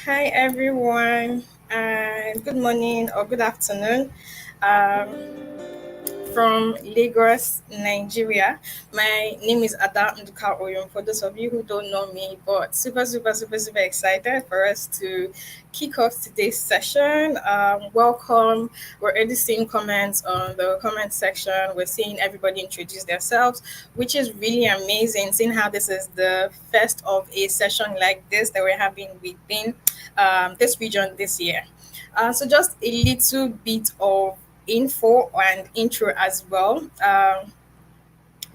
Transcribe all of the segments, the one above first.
Hi everyone, and good morning or good afternoon. Um, from Lagos, Nigeria. My name is Ada Nduka Oyun. For those of you who don't know me, but super excited for us to kick off today's session. Welcome. We're already seeing comments on the comment section. We're seeing everybody introduce themselves, which is really amazing. Seeing how this is the first of a session like this that we're having within this region this year. So just a little bit of info and intro as well.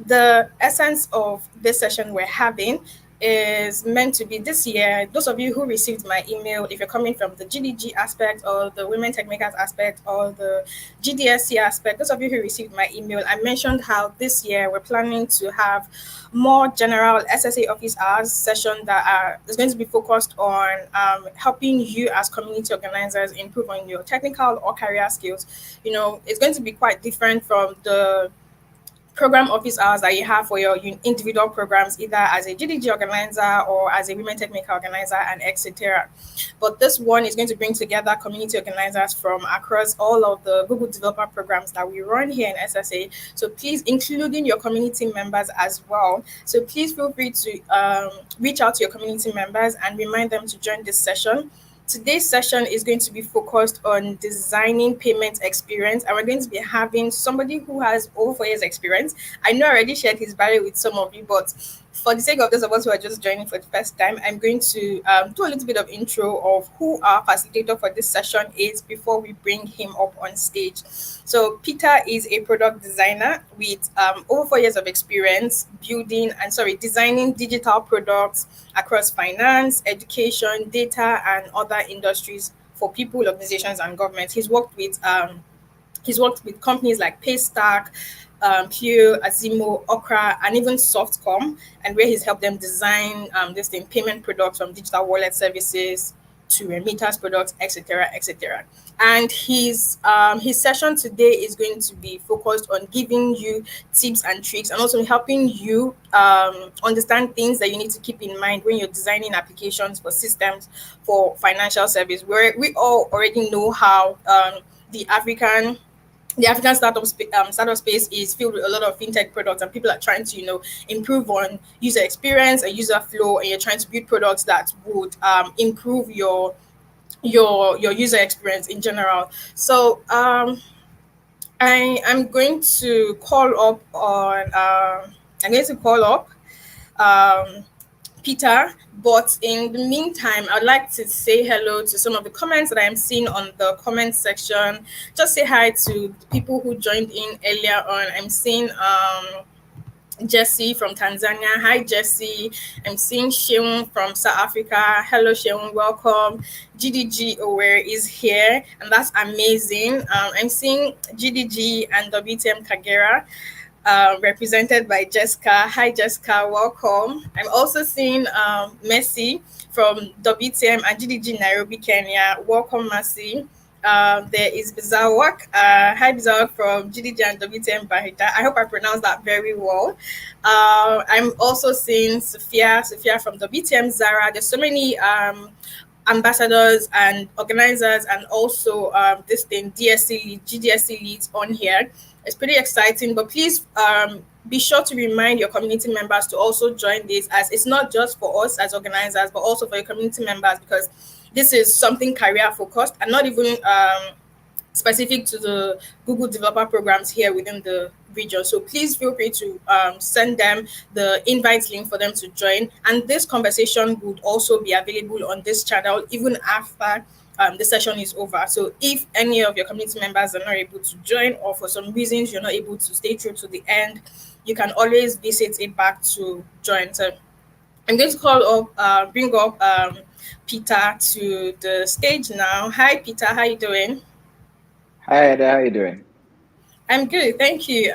The essence of this session we're having is meant to be this year. Those of you who received my email, if you're coming from the GDG aspect or the Women Tech Makers aspect or the GDSC aspect, those of you who received my email, I mentioned how this year we're planning to have more general SSA office hours session that is going to be focused on helping you as community organizers improve on your technical or career skills. It's going to be quite different from the program office hours that you have for your individual programs, either as a GDG organizer or as a women technical organizer, and etc. But this one is going to bring together community organizers from across all of the Google developer programs that we run here in SSA. So please, including your community members as well. So please feel free to reach out to your community members and remind them to join this session. Today's session is going to be focused on designing payment experience, and we're going to be having somebody who has over 4 years experience. I know I already shared his bio with some of you, but for the sake of those of us who are just joining for the first time, I'm going to do a little bit of intro of who our facilitator for this session is before we bring him up on stage. So Peter is a product designer with over 4 years of experience designing digital products across finance, education, data, and other industries for people, organizations, and governments. He's worked with companies like Paystack, Pleo, Azimo, Okra, and even Softcom, and where he's helped them design this thing, payment products from digital wallet services to remittance products, etc., etc. And his session today is going to be focused on giving you tips and tricks, and also helping you understand things that you need to keep in mind when you're designing applications for systems for financial service. Where we all already know how the African the African startup space is filled with a lot of fintech products, and people are trying to improve on user experience and user flow, and you're trying to build products that would improve your user experience in general. So I am going to call up on I'm going to call up um, Peter. But in the meantime, I'd like to say hello to some of the comments that I'm seeing on the comment section. Just say hi to the people who joined in earlier on. I'm seeing Jesse from Tanzania. Hi, Jesse. I'm seeing Sheung from South Africa. Hello, Sheung. Welcome. GDG Aware is here, and that's amazing. I'm seeing GDG and WTM Kagera represented by Jessica. Hi, Jessica. Welcome. I'm also seeing Messi from WTM and GDG Nairobi, Kenya. Welcome, Messi. There is Bizawak. Hi, Bizawak from GDG and WTM Bahita. I hope I pronounced that very well. I'm also seeing Sophia from WTM Zara. There's so many ambassadors and organizers, and also this thing DSC lead, GDSC leads on here. It's pretty exciting, but please be sure to remind your community members to also join this, as it's not just for us as organizers, but also for your community members, because this is something career focused and not even specific to the Google developer programs here within the region. So please feel free to send them the invite link for them to join. And this conversation would also be available on this channel even after the session is over. So if any of your community members are not able to join, or for some reasons you're not able to stay through to the end, you can always visit it back to join. So I'm going to bring up Peter to the stage now. Hi, Peter. How you doing? Hi, Ada, how you doing? I'm good, thank you.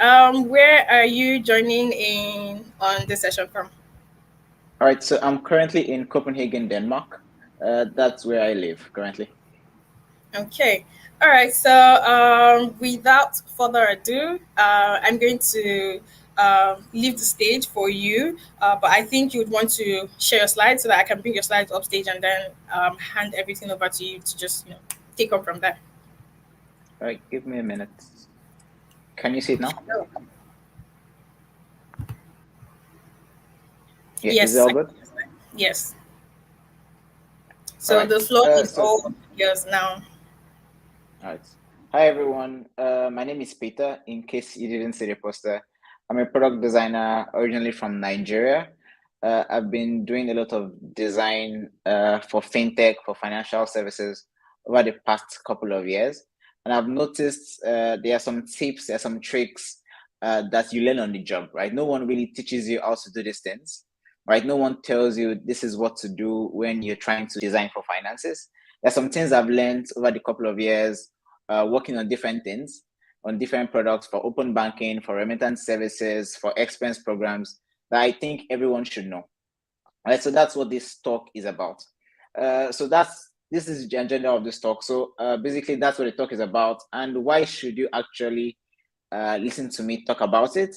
Where are you joining in on this session from? All right, so I'm currently in Copenhagen, Denmark. That's where I live currently. Okay. All right. So, without further ado, I'm going to leave the stage for you, but I think you would want to share your slides so that I can bring your slides up stage and then hand everything over to you to just take up from there. All right, give me a minute. Can you see it now? Yeah, is it Yes, all good? yes. All So right. the floor is So all yours now. All right. Hi, everyone. My name is Peter. In case you didn't see the poster, I'm a product designer originally from Nigeria. I've been doing a lot of design for fintech, for financial services over the past couple of years. And I've noticed there are some tips, there are some tricks that you learn on the job, right? No one really teaches you how to do these things, right? No one tells you this is what to do when you're trying to design for finances. There's some things I've learned over the couple of years working on different things, on different products for open banking, for remittance services, for expense programs that I think everyone should know. All right, so that's what this talk is about. This is the agenda of this talk. So basically, that's what the talk is about, and why should you actually listen to me talk about it?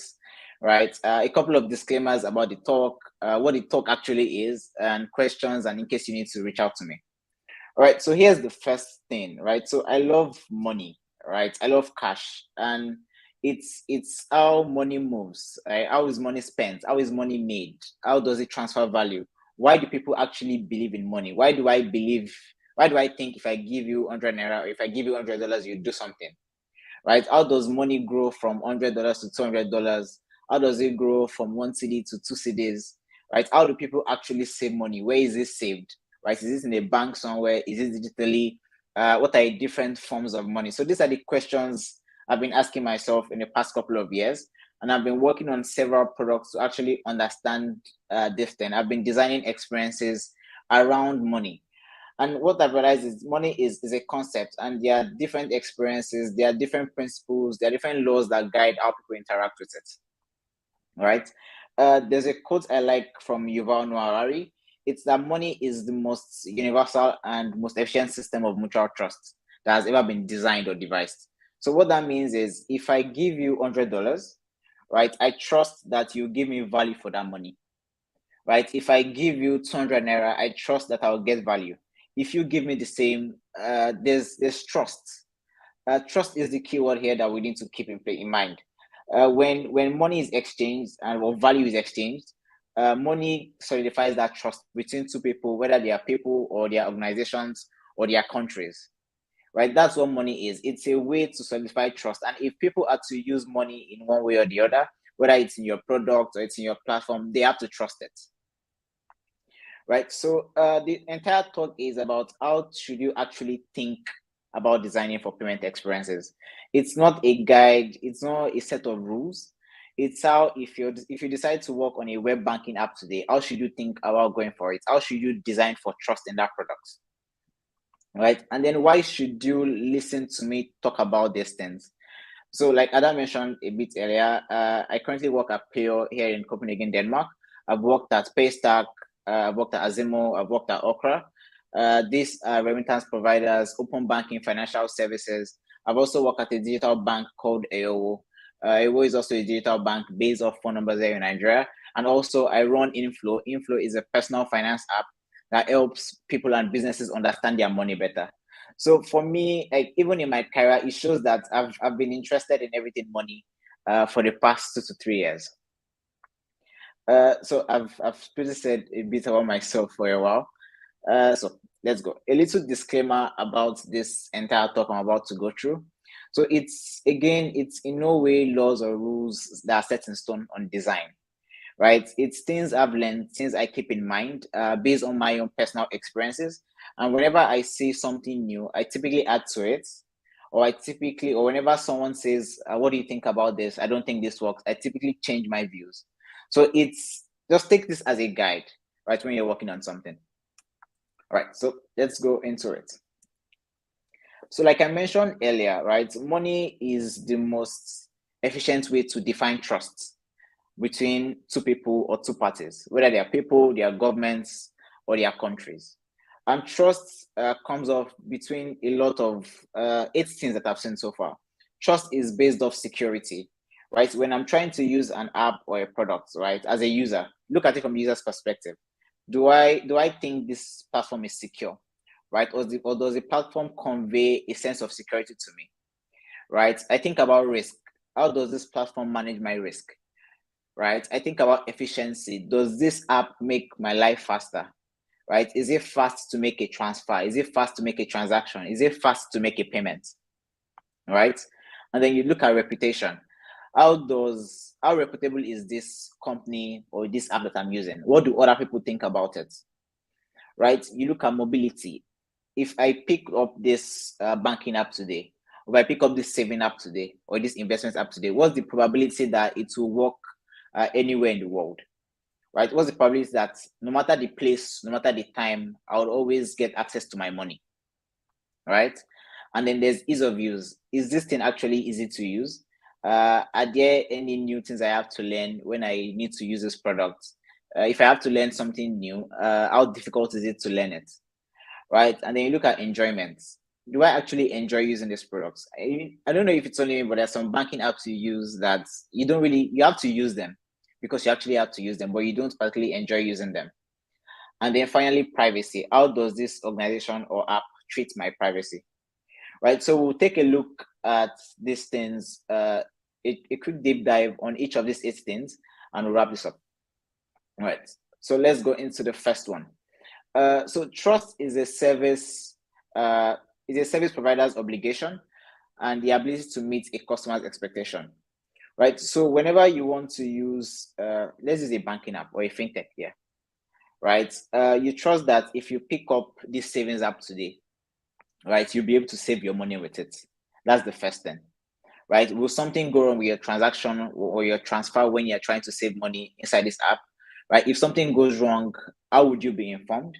Right, a couple of disclaimers about the talk, what the talk actually is, and questions, and in case you need to reach out to me. All right, so here's the first thing, right? So I love money, right? I love cash, and it's how money moves, right? How is money spent? How is money made? How does it transfer value? Why do people actually believe in money? Why do I believe? Why do I think if I give you 100 naira, or if I give you $100, you do something? Right? How does money grow from $100 to $200? How does it grow from one CD to two CDs? Right? How do people actually save money? Where is it saved? Right? Is it in a bank somewhere? Is it digitally? What are the different forms of money? So these are the questions I've been asking myself in the past couple of years, and I've been working on several products to actually understand this thing. I've been designing experiences around money, and what I've realized is money is a concept, and there are different experiences, there are different principles, there are different laws that guide how people interact with it. All right. There's a quote I like from Yuval Noah Harari. It's that money is the most universal and most efficient system of mutual trust that has ever been designed or devised. So what that means is if I give you $100, right, I trust that you give me value for that money, right? If I give you 200 naira, I trust that I'll get value. If you give me the same, there's trust. Trust is the keyword here that we need to keep in mind. When money is exchanged and or value is exchanged, money solidifies that trust between two people, whether they are people or their organizations or their countries. Right? That's what money is. It's a way to solidify trust. And if people are to use money in one way or the other, whether it's in your product or it's in your platform, they have to trust it. Right. So the entire talk is about how should you actually think about designing for payment experiences. It's not a guide. It's not a set of rules. It's how if you decide to work on a web banking app today, how should you think about going for it? How should you design for trust in that product? Right. And then why should you listen to me talk about these things? So, like Adam mentioned a bit earlier, I currently work at Pleo here in Copenhagen, Denmark. I've worked at Paystack, I've worked at Azimo, I've worked at Okra. These are remittance providers, open banking, financial services. I've also worked at a digital bank called AO. AO is also a digital bank based off phone numbers here in Nigeria. And also, I run Inflow. Inflow is a personal finance app that helps people and businesses understand their money better. So for me, like even in my career, it shows that I've been interested in everything money for the past 2 to 3 years. So I've pretty said a bit about myself for a while. So let's go. A little disclaimer about this entire talk I'm about to go through. So it's in no way laws or rules that are set in stone on design, right? It's things I've learned, things I keep in mind based on my own personal experiences. And whenever I see something new, I typically add to it. Or whenever someone says, what do you think about this? I don't think this works. I typically change my views. So it's just take this as a guide, right? When you're working on something. All right, so let's go into it. So like I mentioned earlier, right? Money is the most efficient way to define trust between two people or two parties, whether they are people, they are governments, or they are countries. And trust comes off between a lot of 8 things that I've seen so far. Trust is based off security, right? When I'm trying to use an app or a product, right, as a user, look at it from the user's perspective. Do I think this platform is secure, right? Or does the platform convey a sense of security to me, right? I think about risk. How does this platform manage my risk, right? I think about efficiency. Does this app make my life faster, right? Is it fast to make a transfer? Is it fast to make a transaction? Is it fast to make a payment, right? And then you look at reputation. How reputable is this company or this app that I'm using? What do other people think about it, right? You look at mobility. If I pick up this banking app today, or if I pick up this saving app today, or this investment app today, what's the probability that it will work anywhere in the world, right? What's the probability that no matter the place, no matter the time, I will always get access to my money, right? And then there's ease of use. Is this thing actually easy to use? Are there any new things I have to learn when I need to use this product? If I have to learn something new, how difficult is it to learn it, right? And then you look at enjoyment. Do I actually enjoy using these products? I don't know if it's only me, but there's some banking apps you use that you have to use them because you actually have to use them, but you don't particularly enjoy using them. And then finally, privacy. How does this organization or app treat my privacy? Right. So we'll take a look at these things, a quick deep dive on each of these 8 things, and we'll wrap this up. All right. So let's go into the first one. So trust is a service provider's obligation and the ability to meet a customer's expectation. Right. So whenever you want to use, let's use a banking app or a fintech here. Right. You trust that if you pick up this savings app today, right, you'll be able to save your money with it. That's the first thing, right? Will something go wrong with your transaction or your transfer when you're trying to save money inside this app, right? If something goes wrong, how would you be informed,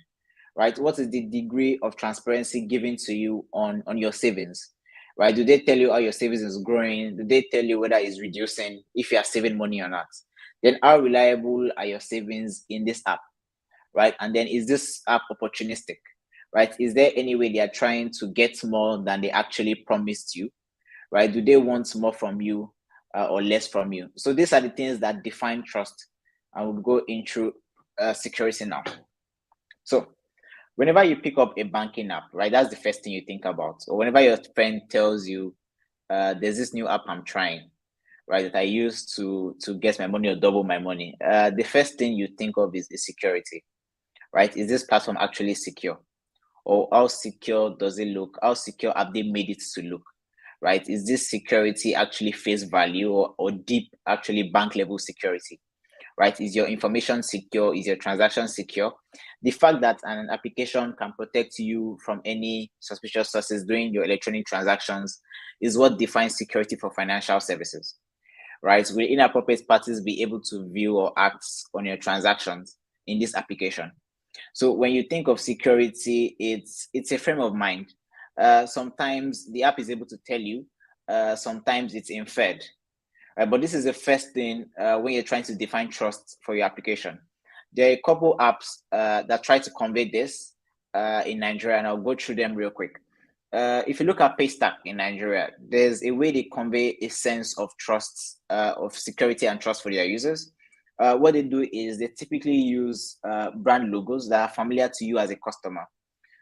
right? What is the degree of transparency given to you on your savings, right? Do they tell you how your savings is growing? Do they tell you whether it's reducing, if you are saving money or not? Then how reliable are your savings in this app, right? And then is this app opportunistic, right? Is there any way they are trying to get more than they actually promised you, right? Do they want more from you or less from you? So these are the things that define trust. I would go into security now. So whenever you pick up a banking app, right, that's the first thing you think about. Or whenever your friend tells you, there's this new app I'm trying, right, that I use to get my money or double my money, the first thing you think of is security, right? Is this platform actually secure? Or how secure does it look? How secure have they made it to look? Right? Is this security actually face value or deep, actually bank level security? Right? Is your information secure? Is your transaction secure? The fact that an application can protect you from any suspicious sources during your electronic transactions is what defines security for financial services. Right? Will inappropriate parties be able to view or act on your transactions in this application? So when you think of security, it's a frame of mind. Sometimes the app is able to tell you, sometimes it's inferred. But this is the first thing when you're trying to define trust for your application. There are a couple apps that try to convey this in Nigeria, and I'll go through them real quick. If you look at Paystack in Nigeria, there's a way they convey a sense of trust, of security and trust for their users. What they do is they typically use brand logos that are familiar to you as a customer.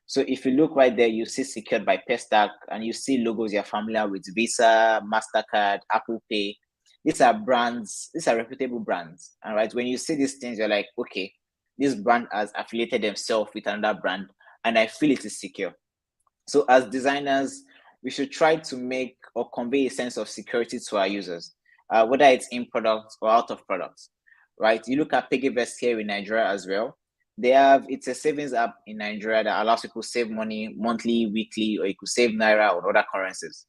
So if you look right there, you see secured by Paystack and you see logos you're familiar with: Visa, MasterCard, Apple Pay. These are brands, these are reputable brands. All right. When you see these things, you're like, okay, this brand has affiliated themselves with another brand and I feel it is secure. So as designers, we should try to make or convey a sense of security to our users, whether it's in product or out of product, right? You look at PiggyVest here in Nigeria as well. It's a savings app in Nigeria that allows people to save money monthly, weekly, or you could save Naira or other currencies,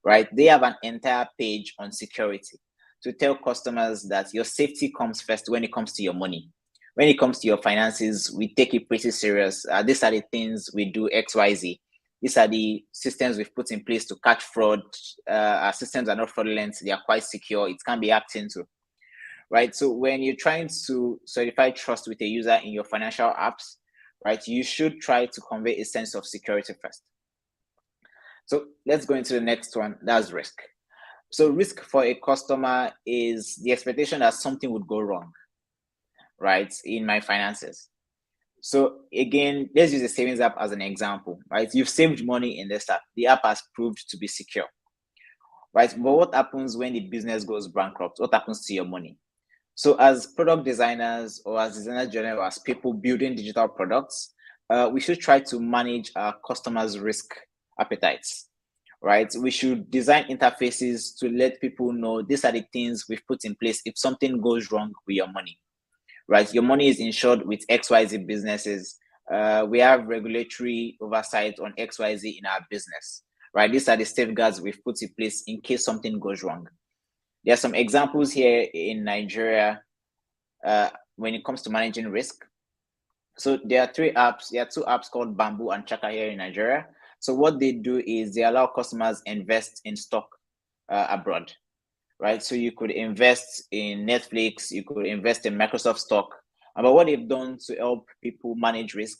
right? They have an entire page on security to tell customers that your safety comes first when it comes to your money. When it comes to your finances, we take it pretty serious. These are the things we do, XYZ. These are the systems we've put in place to catch fraud. Our systems are not fraudulent. They are quite secure. It can be hacked into, right? So when you're trying to certify trust with a user in your financial apps, right, you should try to convey a sense of security first. So let's go into the next one. That's risk. So risk for a customer is the expectation that something would go wrong, right, in my finances. So again, let's use the savings app as an example, right? You've saved money in this app. The app has proved to be secure, right? But what happens when the business goes bankrupt? What happens to your money? So as product designers or as designers general, as people building digital products, we should try to manage our customers' risk appetites, right? We should design interfaces to let people know these are the things we've put in place if something goes wrong with your money, right? Your money is insured with XYZ businesses. We have regulatory oversight on XYZ in our business, right? These are the safeguards we've put in place in case something goes wrong. There are some examples here in Nigeria when it comes to managing risk. So there are three apps. There are two apps called Bamboo and Chaka here in Nigeria. So what they do is they allow customers invest in stock abroad, right? So you could invest in Netflix, you could invest in Microsoft stock. But what they've done to help people manage risk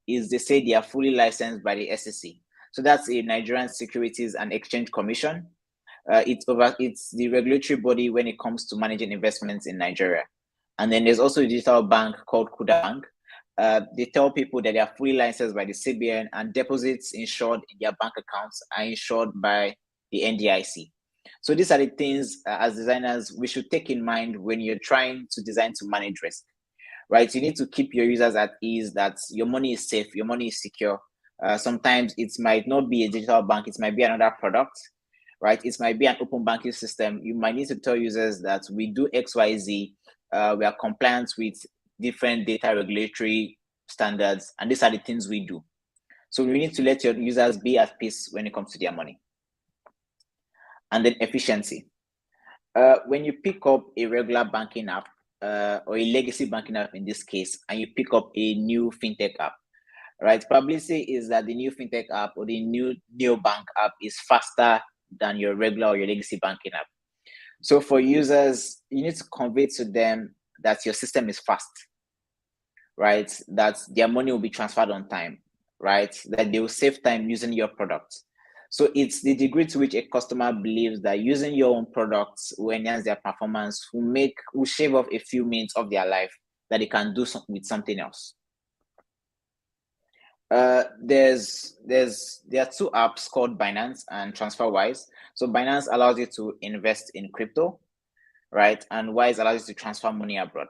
is they say they are fully licensed by the SEC. So that's a Nigerian Securities and Exchange Commission. It's the regulatory body when it comes to managing investments in Nigeria. And then there's also a digital bank called Kuda Bank. They tell people that they are fully licensed by the CBN and deposits insured in their bank accounts are insured by the NDIC. So these are the things as designers we should take in mind when you're trying to design to manage risk, right? You need to keep your users at ease that your money is safe, your money is secure. Sometimes it might not be a digital bank, it might be another product, right? It might be an open banking system. You might need to tell users that we do XYZ, we are compliant with different data regulatory standards, and these are the things we do. So we need to let your users be at peace when it comes to their money. And then efficiency. When you pick up a regular banking app or a legacy banking app in this case, and you pick up a new fintech app, right? Probability is that the new fintech app or the new neobank app is faster than your regular or your legacy banking app. So for users, you need to convey to them that your system is fast, right? That their money will be transferred on time, right? That they will save time using your product. So it's the degree to which a customer believes that using your own products will enhance their performance, will shave off a few minutes of their life that they can do with something else. There are two apps called Binance and TransferWise. So Binance allows you to invest in crypto, right? And Wise allows you to transfer money abroad.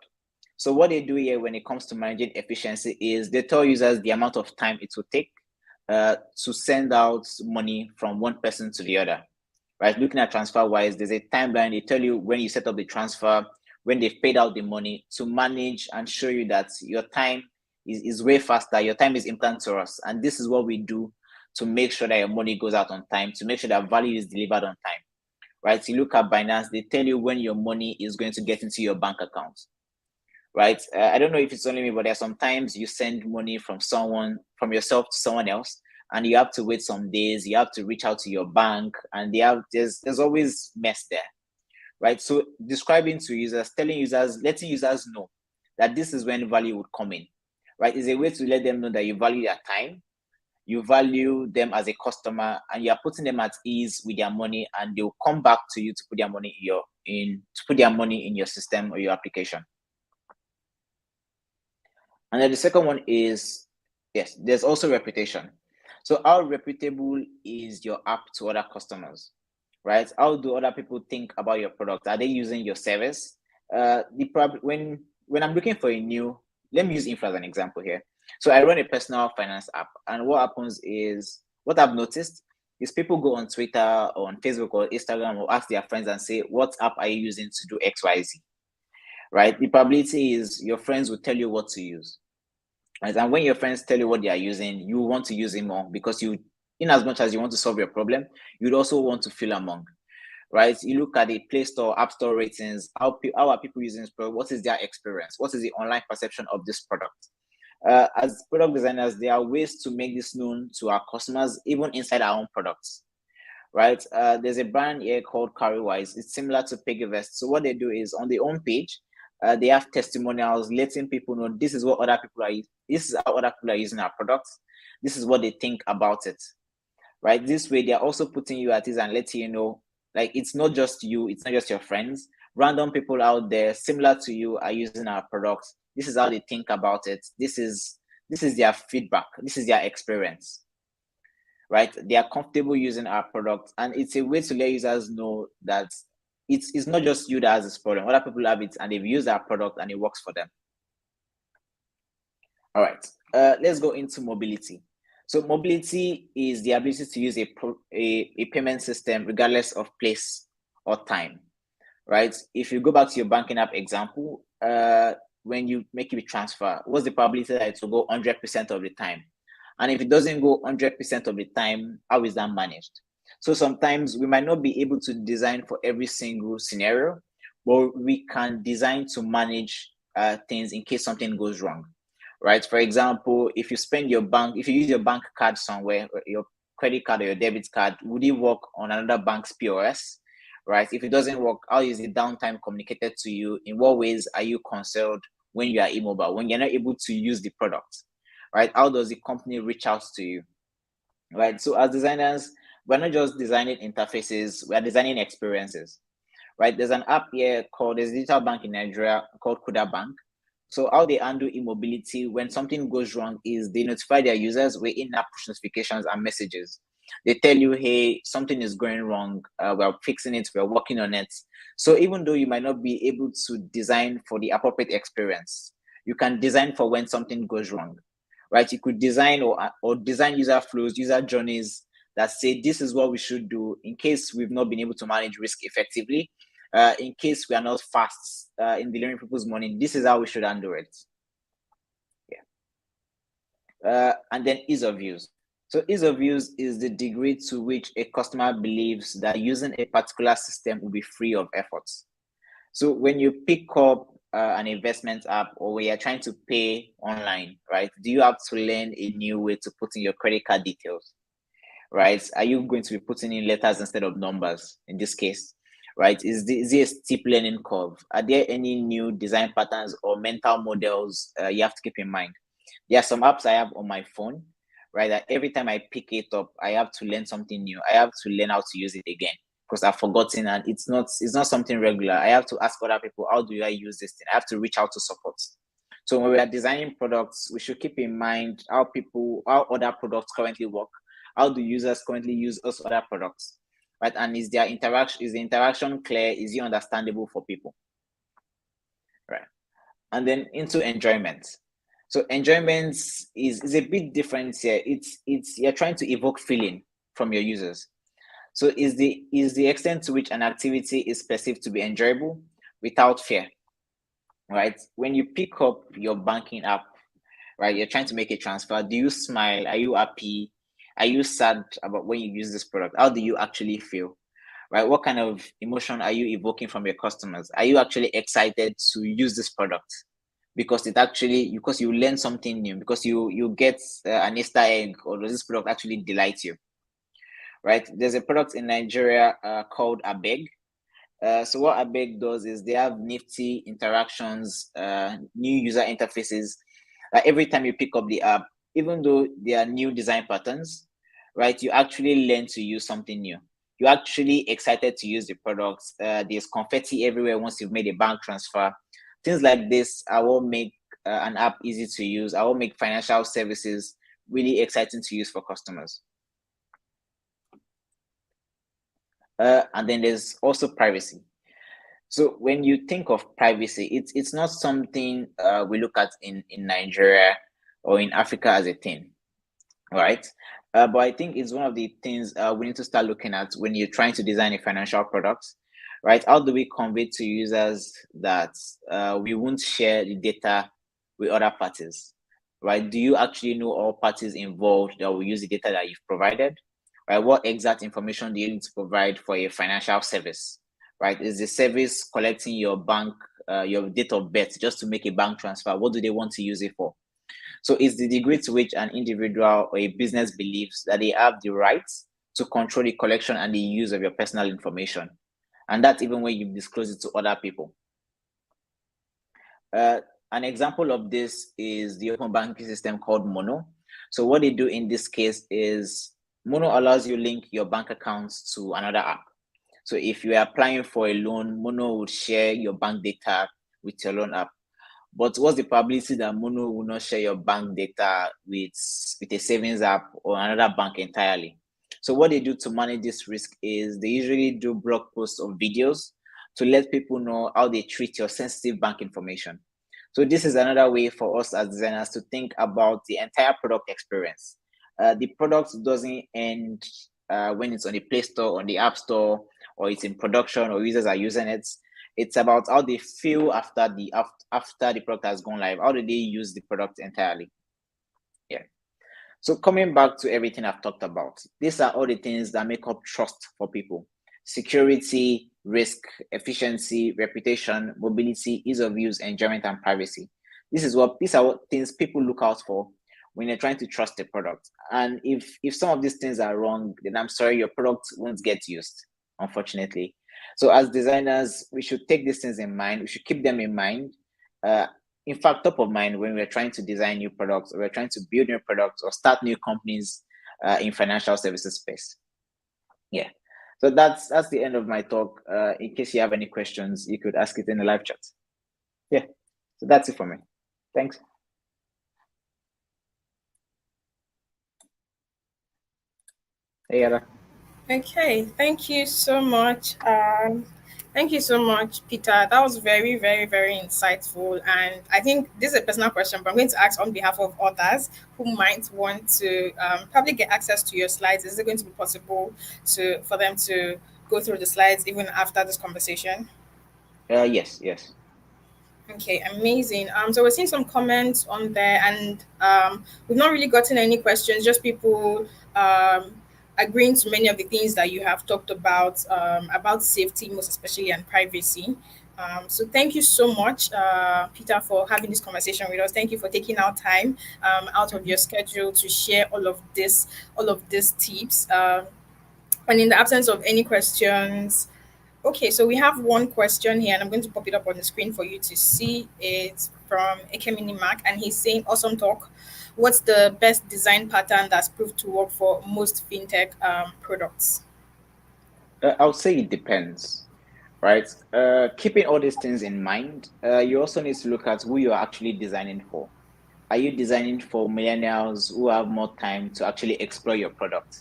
So what they do here when it comes to managing efficiency is they tell users the amount of time it will take to send out money from one person to the other, right? Looking at TransferWise, there's a timeline. They tell you when you set up the transfer, when they've paid out the money to manage and show you that your time is way faster. Your time is important to us. And this is what we do to make sure that your money goes out on time, to make sure that value is delivered on time, right? You look at Binance, they tell you when your money is going to get into your bank account, right? I don't know if it's only me, but there are sometimes you send money from yourself to someone else, and you have to wait some days. You have to reach out to your bank, and there's always mess there, right? So describing to users, telling users, letting users know that this is when value would come in, right? Is a way to let them know that you value their time, you value them as a customer, and you are putting them at ease with their money, and they'll come back to you to put their money in your system or your application. And then the second one is, yes, there's also reputation. So how reputable is your app to other customers, right? How do other people think about your product? Are they using your service? When I'm looking for let me use Infra as an example here. So I run a personal finance app, and what I've noticed is people go on Twitter or on Facebook or Instagram or ask their friends and say, what app are you using to do XYZ? Right? The probability is your friends will tell you what to use. Right? And when your friends tell you what they are using, you want to use it more because in as much as you want to solve your problem, you'd also want to feel among. Right? You look at the Play Store, App Store ratings, how are people using this product? What is their experience? What is the online perception of this product? As product designers, there are ways to make this known to our customers, even inside our own products. Right? There's a brand here called CarryWise. It's similar to PiggyVest. So what they do is on the home page, they have testimonials letting people know this is how other people are using our products. This is what they think about it. Right? This way, they're also putting you at ease and letting you know Like, it's not just you, it's not just your friends. Random people out there similar to you are using our products. This is how they think about it. This is their feedback. This is their experience, right? They are comfortable using our product, and it's a way to let users know that it's not just you that has this problem. Other people have it, and they've used our product, and it works for them. All right, let's go into mobility. So mobility is the ability to use a payment system regardless of place or time, right? If you go back to your banking app example, when you make a transfer, what's the probability that it will go 100% of the time? And if it doesn't go 100% of the time, how is that managed? So sometimes we might not be able to design for every single scenario, but we can design to manage things in case something goes wrong, right? For example, if you use your bank card somewhere, your credit card or your debit card, would it work on another bank's POS? Right? If it doesn't work, how is the downtime communicated to you? In what ways are you concerned when you are immobile, when you're not able to use the product? Right? How does the company reach out to you? Right? So as designers, we're not just designing interfaces, we're designing experiences. Right? There's an app here there's a digital bank in Nigeria called Kuda Bank. So how they handle immobility when something goes wrong is they notify their users with in-app push notifications and messages. They tell you, hey, something is going wrong. We're fixing it. We're working on it. So even though you might not be able to design for the appropriate experience, you can design for when something goes wrong, right? You could design or design user flows, user journeys that say this is what we should do in case we've not been able to manage risk effectively. In case we are not fast in delivering people's money, this is how we should handle it. Yeah. And then ease of use. So ease of use is the degree to which a customer believes that using a particular system will be free of efforts. So when you pick up an investment app or when you're trying to pay online, right, do you have to learn a new way to put in your credit card details, right? Are you going to be putting in letters instead of numbers in this case, right? Is there a steep learning curve? Are there any new design patterns or mental models you have to keep in mind? There are some apps I have on my phone, right? That every time I pick it up, I have to learn something new. I have to learn how to use it again because I've forgotten, and it's not something regular. I have to ask other people, how do I use this thing? I have to reach out to support. So when we are designing products, we should keep in mind how other products currently work. How do users currently use those other products, right? And is the interaction clear? Is it understandable for people, right? And then into enjoyment. So enjoyment is a bit different here. It's you're trying to evoke feeling from your users. So is the extent to which an activity is perceived to be enjoyable without fear, right? When you pick up your banking app, right, you're trying to make a transfer. Do you smile? Are you happy? Are you sad about when you use this product? How do you actually feel? Right? What kind of emotion are you evoking from your customers? Are you actually excited to use this product? Because you learn something new, because you get an Easter egg, or does this product actually delight you? Right? There's a product in Nigeria called Abeg. So what Abeg does is they have nifty interactions, new user interfaces. Every time you pick up the app, even though there are new design patterns, right, you actually learn to use something new. You're actually excited to use the products. There's confetti everywhere once you've made a bank transfer. Things like this, I will make an app easy to use. I will make financial services really exciting to use for customers. And then there's also privacy. So when you think of privacy, it's not something we look at in Nigeria or in Africa as a thing, right? But I think it's one of the things we need to start looking at when you're trying to design a financial product, right? How do we convey to users that we won't share the data with other parties, right? Do you actually know all parties involved that will use the data that you've provided, right? What exact information do you need to provide for a financial service, right? Is the service collecting your your date of birth just to make a bank transfer? What do they want to use it for? So it's the degree to which an individual or a business believes that they have the rights to control the collection and the use of your personal information. And that's even when you disclose it to other people. An example of this is the open banking system called Mono. So what they do in this case is Mono allows you link your bank accounts to another app. So if you are applying for a loan, Mono would share your bank data with your loan app. But what's the probability that Mono will not share your bank data with a savings app or another bank entirely? So what they do to manage this risk is they usually do blog posts or videos to let people know how they treat your sensitive bank information. So this is another way for us as designers to think about the entire product experience. The product doesn't end when it's on the Play Store, on the App Store, or it's in production, or users are using it. It's about how they feel after the product has gone live. How do they use the product entirely? Yeah. So coming back to everything I've talked about, these are all the things that make up trust for people: security, risk, efficiency, reputation, mobility, ease of use, enjoyment, and privacy. These are what things people look out for when you're trying to trust a product. And if some of these things are wrong, then I'm sorry, your product won't get used, unfortunately. So as designers, we should take these things in mind. We should keep them in mind. In fact, top of mind when we're trying to design new products, or we're trying to build new products, or start new companies in financial services space. Yeah. So that's the end of my talk. In case you have any questions, you could ask it in the live chat. Yeah. So that's it for me. Thanks. Hey, Ada. Okay, thank you so much. Thank you so much, Peter. That was very, very, very insightful. And I think this is a personal question, but I'm going to ask on behalf of others who might want to probably get access to your slides. Is it going to be possible for them to go through the slides even after this conversation? Yes, yes. Okay, amazing. So we're seeing some comments on there, and we've not really gotten any questions. Just people agreeing to many of the things that you have talked about safety, most especially, and privacy. So thank you so much, Peter, for having this conversation with us. Thank you for taking out time out of your schedule to share all of these tips. And in the absence of any questions, okay, so we have one question here, and I'm going to pop it up on the screen for you to see. It's from Ekemini Mark, and he's saying, "Awesome talk. What's the best design pattern that's proved to work for most fintech products?" I would say it depends, right? Keeping all these things in mind, you also need to look at who you're actually designing for. Are you designing for millennials who have more time to actually explore your product?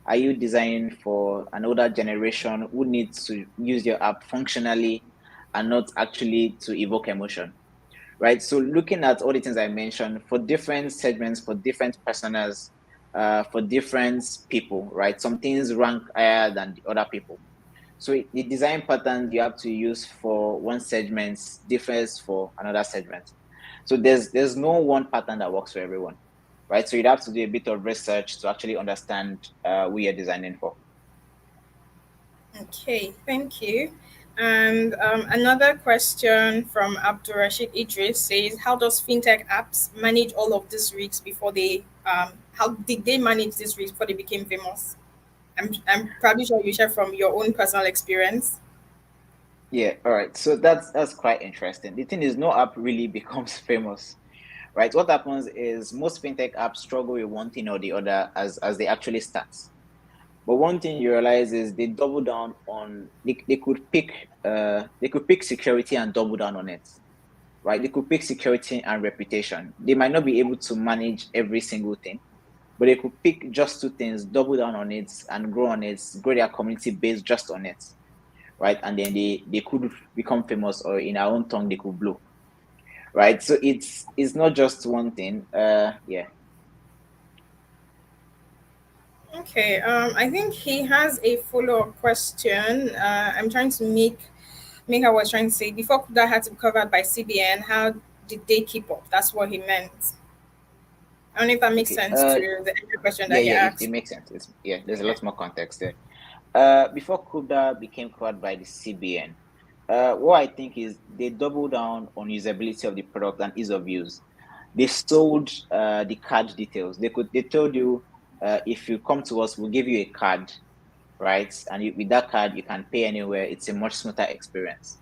Are you designing for an older generation who needs to use your app functionally and not actually to evoke emotion? Right. So looking at all the things I mentioned for different segments, for different personas, for different people, right? Some things rank higher than the other people. So the design pattern you have to use for one segment differs for another segment. So there's no one pattern that works for everyone, right? So you'd have to do a bit of research to actually understand who you're designing for. Okay, thank you. And another question from Abdurrashid Idris says, "How does fintech apps manage all of these risks before they? How did they manage these risks before they became famous?" I'm probably sure you share from your own personal experience. Yeah, all right. So that's quite interesting. The thing is, no app really becomes famous, right? What happens is most fintech apps struggle with one thing or the other as they actually start. But one thing you realize is they double down on they could pick security and double down on it, right? They could pick security and reputation. They might not be able to manage every single thing, but they could pick just two things, double down on it, and grow on it, grow their community base just on it, right? And then they could become famous, or in our own tongue, they could blow, right? So it's not just one thing. Yeah. Okay, I think he has a follow-up question. I'm trying to make I was trying to say before that had to be covered by CBN. How did they keep up? That's what he meant. I don't know if that makes Okay. sense to the other question Yeah, that he yeah, it asked. makes sense. There's a Okay. lot more context there. Before Kubda became covered by the CBN, what I think is they doubled down on usability of the product and ease of use. They sold the card details. They told you if you come to us, we'll give you a card, right? And with that card, you can pay anywhere. It's a much smoother experience,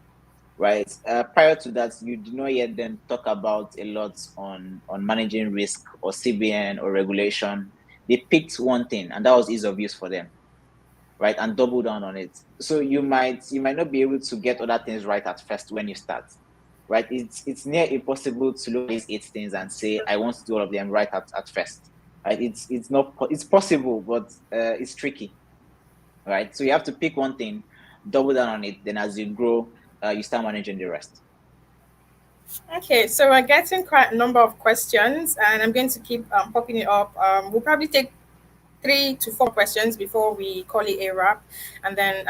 right? Prior to that, you did not hear them talk about a lot on managing risk or CBN or regulation. They picked one thing, and that was ease of use for them, right, and double down on it. So you might not be able to get other things right at first when you start, right? It's near impossible to look at these 8 things and say I want to do all of them right at first, right? It's possible, but it's tricky, right? So you have to pick one thing, double down on it. Then as you grow, you start managing the rest. Okay, so we're getting quite a number of questions, and I'm going to keep popping it up. We'll probably take 3 to 4 questions before we call it a wrap. And then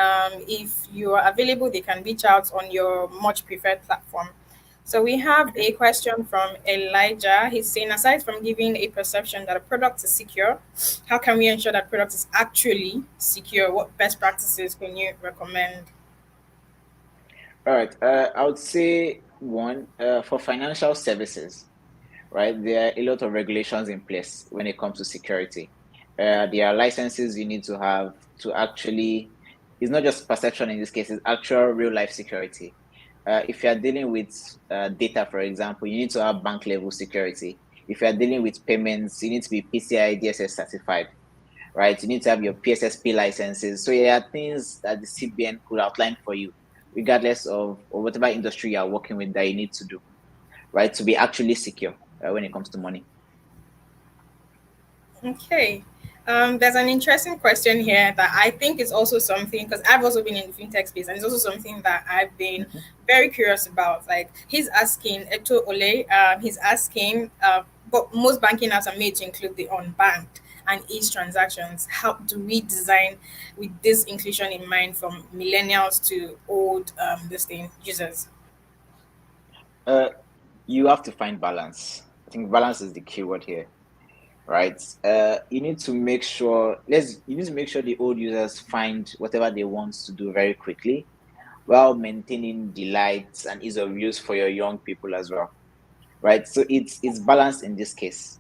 if you are available, they can reach out on your much preferred platform. So we have Okay. a question from Elijah. He's saying, aside from giving a perception that a product is secure, how can we ensure that product is actually secure? What best practices can you recommend? All right. I would say one, for financial services, right? There are a lot of regulations in place when it comes to security. There are licenses you need to have to actually, it's not just perception in this case, it's actual real life security. If you are dealing with data, for example, you need to have bank level security. If you are dealing with payments, you need to be PCI DSS certified, right? You need to have your PSSP licenses. So there are things that the CBN could outline for you, regardless of or whatever industry you are working with, that you need to do, right, to be actually secure when it comes to money. Okay. There's an interesting question here that I think is also something, because I've also been in the fintech space, and it's also something that I've been Mhm. very curious about. Like he's asking Eto Ole, he's asking, but most banking apps are made to include the unbanked and each transactions. How do we design with this inclusion in mind from millennials to old this thing users? Uh, you have to find balance. I think balance is the key word here, right? You need to make sure you need to make sure the old users find whatever they want to do very quickly, while maintaining delights and ease of use for your young people as well, right? So it's balance in this case,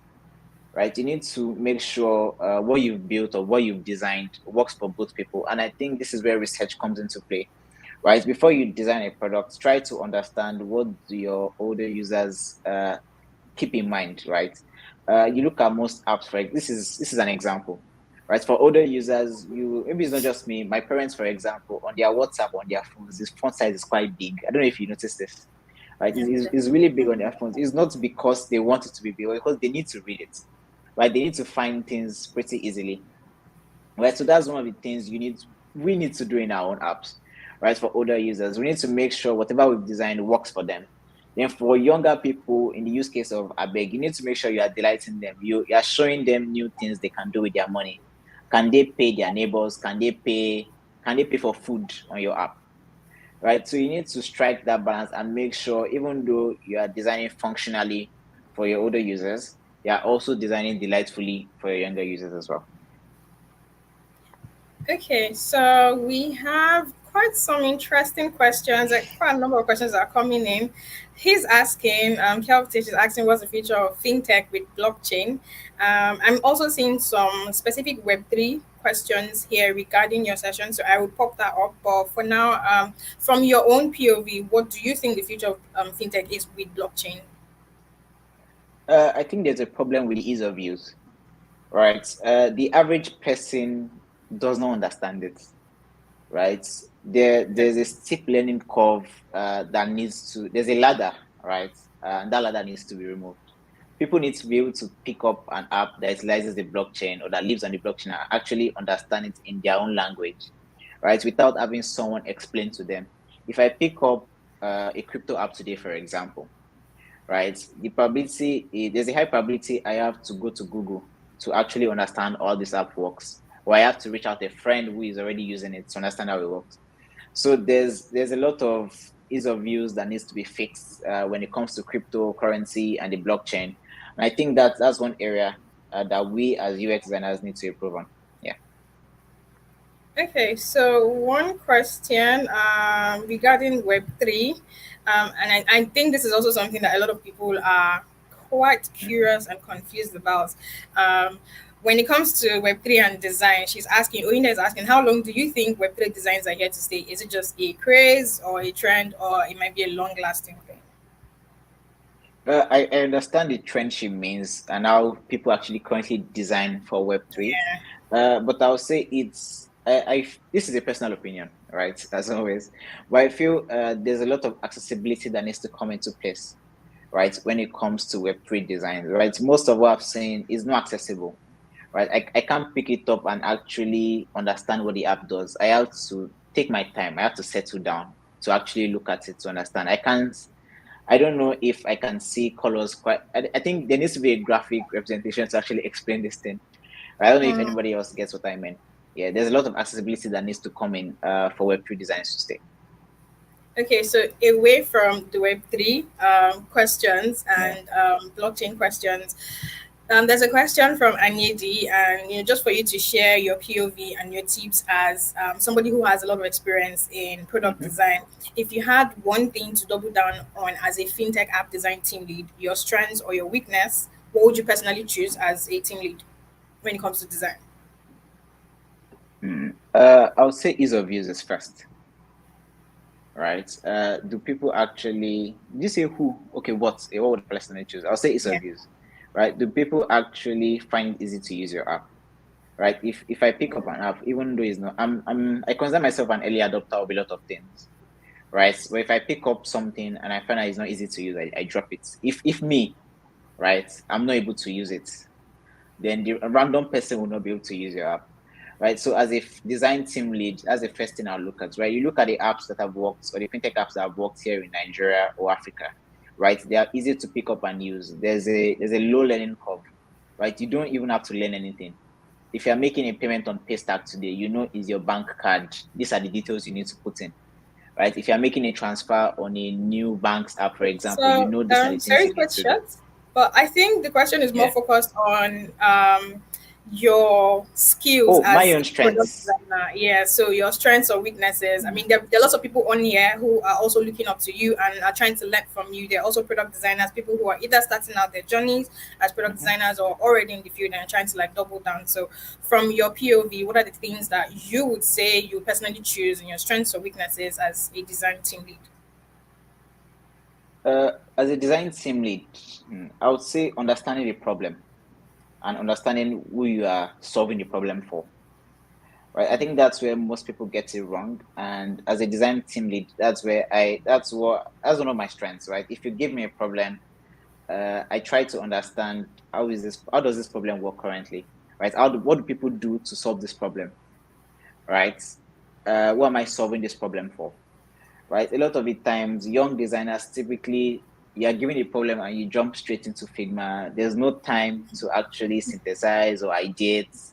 right? You need to make sure what you've built or what you've designed works for both people, and I think this is where research comes into play, right? Before you design a product, try to understand what do your older users keep in mind, right? You look at most apps, right? This is an example, right? For older users, you maybe it's not just me. My parents, for example, on their WhatsApp on their phones, this font size is quite big. I don't know if you noticed this, right? It's really big on their phones. It's not because they want it to be big, but because they need to read it, right? They need to find things pretty easily, right? So that's one of the things we need to do in our own apps, right? For older users, we need to make sure whatever we've designed works for them. Then for younger people, in the use case of Abeg, you need to make sure you are delighting them. You are showing them new things they can do with their money. Can they pay their neighbors? Can they pay for food on your app? Right. So you need to strike that balance and make sure, even though you are designing functionally for your older users, you are also designing delightfully for your younger users as well. Okay, so we have quite some interesting questions. Like quite a number of questions are coming in. He's asking, Kelvin is asking, what's the future of fintech with blockchain? I'm also seeing some specific Web3 questions here regarding your session, so I will pop that up. But for now, from your own POV, what do you think the future of fintech is with blockchain? I think there's a problem with ease of use, right? The average person does not understand it, right? There's a steep learning curve there's a ladder, right? And that ladder needs to be removed. People need to be able to pick up an app that utilizes the blockchain or that lives on the blockchain and actually understand it in their own language, right? Without having someone explain to them. If I pick up a crypto app today, for example, right? There's a high probability I have to go to Google to actually understand how this app works, or I have to reach out to a friend who is already using it to understand how it works. So there's a lot of ease of use that needs to be fixed when it comes to cryptocurrency and the blockchain. And I think that's one area that we as UX designers need to improve on. Yeah. Okay, so one question regarding Web3, and I think this is also something that a lot of people are quite Mhm. curious and confused about. When it comes to Web3 and design, she's asking, Oina is asking, how long do you think Web3 designs are here to stay? Is it just a craze or a trend, or it might be a long lasting thing? I understand the trend she means and how people actually currently design for Web3. Yeah. But I'll say this is a personal opinion, right? As always, but I feel there's a lot of accessibility that needs to come into place, right? When it comes to Web3 design, right? Most of what I've seen is not accessible, right? I can't pick it up and actually understand what the app does. I have to take my time. I have to settle down to actually look at it to understand. I don't know if I can see colors quite. I think there needs to be a graphic representation to actually explain this thing. I don't know if anybody else gets what I mean. Yeah, there's a lot of accessibility that needs to come in for Web3 designs to stay. Okay, so away from the Web3 questions Yeah. and blockchain questions, there's a question from Anyedi, and just for you to share your POV and your tips as somebody who has a lot of experience in product Mm-hmm. design. If you had one thing to double down on as a fintech app design team lead, your strengths or your weakness, what would you personally choose as a team lead when it comes to design? I would say ease of use is first, right? Do people actually? Did you say who? Okay, what would I personally choose? I'll say ease Yeah. of use, right? Do people actually find it easy to use your app? Right. If I pick up an app, even though it's not, I consider myself an early adopter of a lot of things, right? But if I pick up something and I find that it's not easy to use, I drop it. If me, right, I'm not able to use it, then the random person will not be able to use your app, right? So as a design team lead, that's the first thing I'll look at, right? You look at the apps that have worked or the fintech apps that have worked here in Nigeria or Africa, right? They are easy to pick up and use. There's a low learning curve, right? You don't even have to learn anything. If you're making a payment on Paystack today, is your bank card. These are the details you need to put in, right? If you're making a transfer on a new bank's app, for example, So, these are the things sorry you to need cut to do. short, but I think the question is more Yeah. focused on your skills Oh, my as own a product strengths. designer. Yeah, so your strengths or weaknesses. I Mm. mean, there are lots of people on here who are also looking up to you and are trying to learn from you. They're also product designers, people who are either starting out their journeys as product Mhm. designers or already in the field and trying to like double down. So, from your POV, what are the things that you would say you personally choose in your strengths or weaknesses as a design team lead? As a design team lead, I would say understanding the problem and understanding who you are solving the problem for. Right. I think that's where most people get it wrong. And as a design team lead, that's one of my strengths, right? If you give me a problem, I try to understand how does this problem work currently, right? What do people do to solve this problem, right? What am I solving this problem for, right? A lot of the times, young designers typically you are given a problem and you jump straight into Figma. There's no time to actually synthesize or ideate.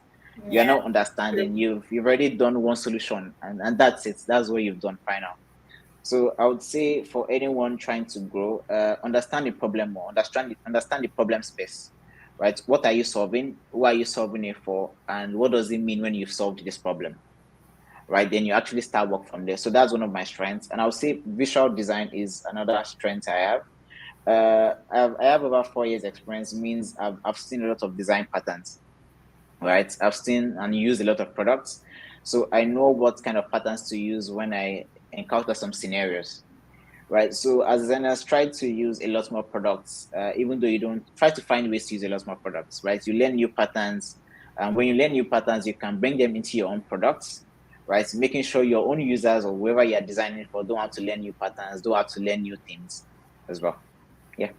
You are Yeah. not understanding. You've already done one solution and that's it. That's what you've done final. So I would say for anyone trying to grow, understand the problem more, understand the problem space, right? What are you solving? Who are you solving it for? And what does it mean when you've solved this problem, right? Then you actually start work from there. So that's one of my strengths. And I would say visual design is another strength I have. I have over 4 years experience, means I've seen a lot of design patterns, right? I've seen and used a lot of products. So I know what kind of patterns to use when I encounter some scenarios, right? So as designers, try to use a lot more products, even though you don't try to find ways to use a lot more products, right? You learn new patterns. When you learn new patterns, you can bring them into your own products, right? Making sure your own users or whoever you're designing for don't have to learn new patterns, don't have to learn new things as well. Yeah.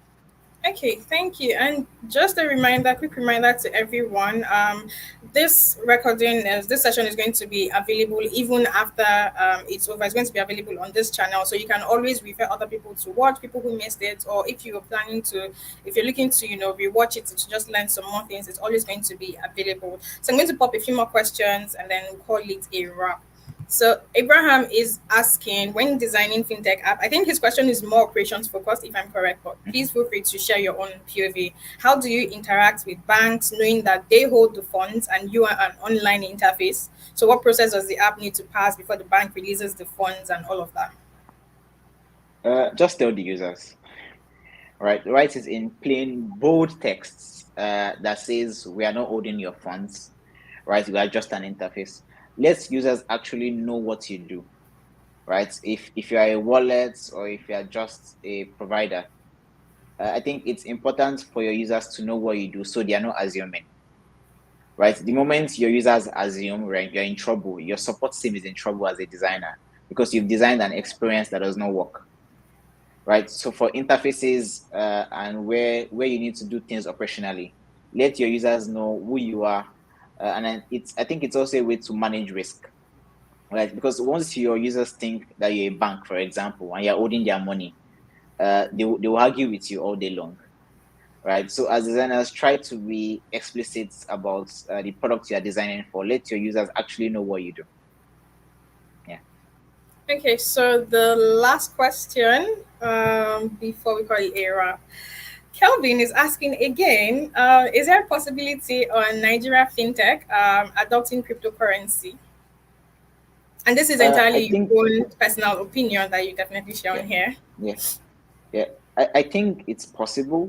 Okay, thank you. And just a reminder, quick reminder to everyone, this session is going to be available even after it's over. It's going to be available on this channel, so you can always refer other people to watch, people who missed it, or if you're looking to, rewatch it to just learn some more things, it's always going to be available. So I'm going to pop a few more questions and then we'll call it a wrap. So Abraham is asking, when designing fintech app, I think his question is more operations focused, if I'm correct, but Mhm. please feel free to share your own POV. How do you interact with banks knowing that they hold the funds and you are an online interface? So what process does the app need to pass before the bank releases the funds and all of that? Just tell the users, right? Write it in plain, bold texts that says we are not holding your funds, right? We are just an interface. Let users actually know what you do, right? If you are a wallet or if you are just a provider, I think it's important for your users to know what you do so they are not assuming, right? The moment your users assume, right, you're in trouble, your support team is in trouble as a designer because you've designed an experience that does not work, right? So for interfaces and where you need to do things operationally, let your users know who you are, and then I think it's also a way to manage risk, right? Because once your users think that you're a bank, for example, and you're holding their money, they will argue with you all day long, right? So as designers, try to be explicit about the product you are designing for. Let your users actually know what you do. Yeah. Okay, so the last question before we call it a wrap. Kelvin is asking again, is there a possibility on Nigeria fintech adopting cryptocurrency? And this is I entirely think, your own personal opinion that you definitely share yeah, on here. yeah, yeah. I think it's possible,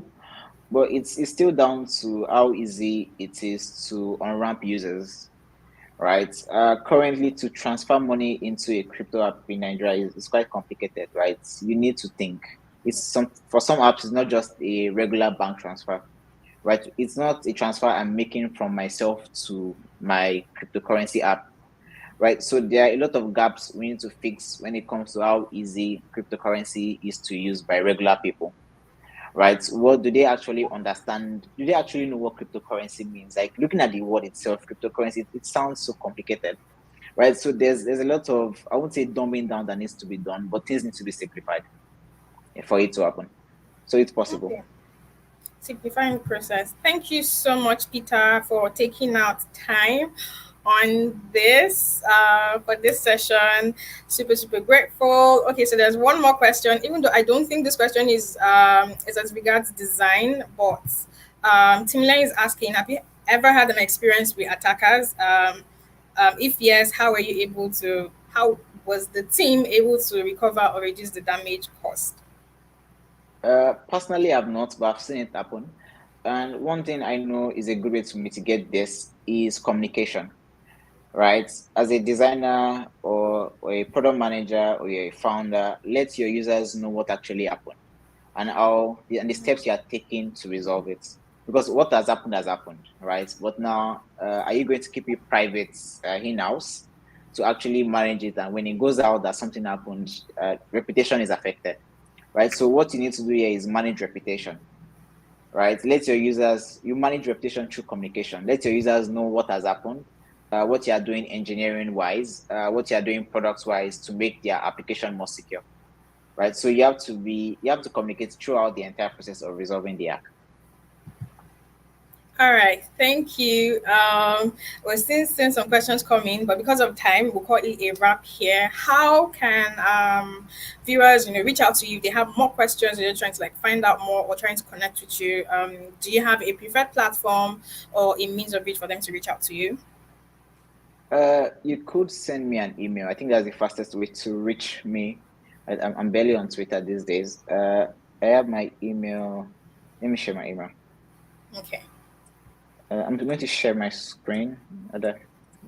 but it's still down to how easy it is to unramp users, right? Currently, to transfer money into a crypto app in Nigeria is quite complicated, right? You need to think. It's some for some apps, it's not just a regular bank transfer, right? It's not a transfer I'm making from myself to my cryptocurrency app, right? So there are a lot of gaps we need to fix when it comes to how easy cryptocurrency is to use by regular people, right? What do they actually understand? Do they actually know what cryptocurrency means? Like looking at the word itself, cryptocurrency, it sounds so complicated, right? So there's a lot of, I won't say dumbing down that needs to be done, but things need to be simplified for it to happen. So it's possible. Okay. Simplifying the process. Thank you so much, Peter, for taking out time on this for this session. Super, super grateful. Okay, so there's one more question. Even though I don't think this question is as regards design, but Timila is asking, have you ever had an experience with attackers? If yes, how were you able to? How was the team able to recover or reduce the damage caused? Personally, I've not, but I've seen it happen. And one thing I know is a good way to mitigate this is communication, right? As a designer or a product manager or you're a founder, let your users know what actually happened and the steps you are taking to resolve it. Because what has happened, right? But now, are you going to keep it private in-house to actually manage it? And when it goes out that something happened, reputation is affected, right? So what you need to do here is manage reputation, right? Let your users, you manage reputation through communication. Let your users know what has happened, what you are doing engineering wise, what you are doing product wise to make their application more secure, right? So you have to communicate throughout the entire process of resolving the hack. All right, thank you. We're still seeing some questions coming, but because of time, we'll call it a wrap here. How can viewers, reach out to you if they have more questions, or they're trying to like find out more or trying to connect with you? Do you have a preferred platform or a means of reach for them to reach out to you? You could send me an email. I think that's the fastest way to reach me. I'm barely on Twitter these days. I have my email. Let me share my email. Okay. I'm going to share my screen that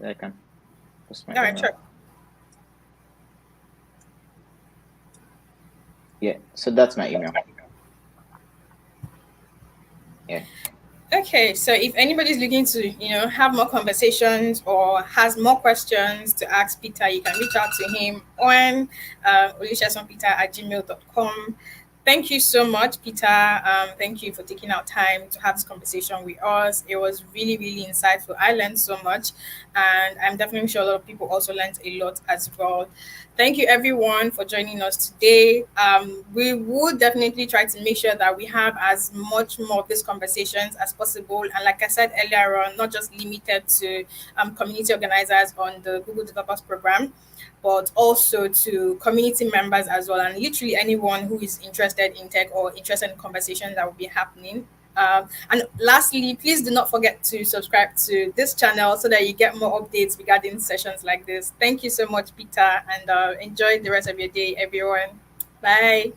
I can post my All right, email. sure. Yeah, so that's my email. Yeah. Okay, so if anybody's looking to, have more conversations or has more questions to ask Peter, you can reach out to him on olishasonpeter@gmail.com. Thank you so much, Peter. Thank you for taking out time to have this conversation with us. It was really, really insightful. I learned so much, and I'm definitely sure a lot of people also learned a lot as well. Thank you, everyone, for joining us today. We would definitely try to make sure that we have as much more of these conversations as possible. And like I said earlier on, not just limited to community organizers on the Google Developers Program, but also to community members as well, and literally anyone who is interested in tech or interested in conversations that will be happening. And lastly, please do not forget to subscribe to this channel so that you get more updates regarding sessions like this. Thank you so much, Peter, and enjoy the rest of your day, everyone. Bye.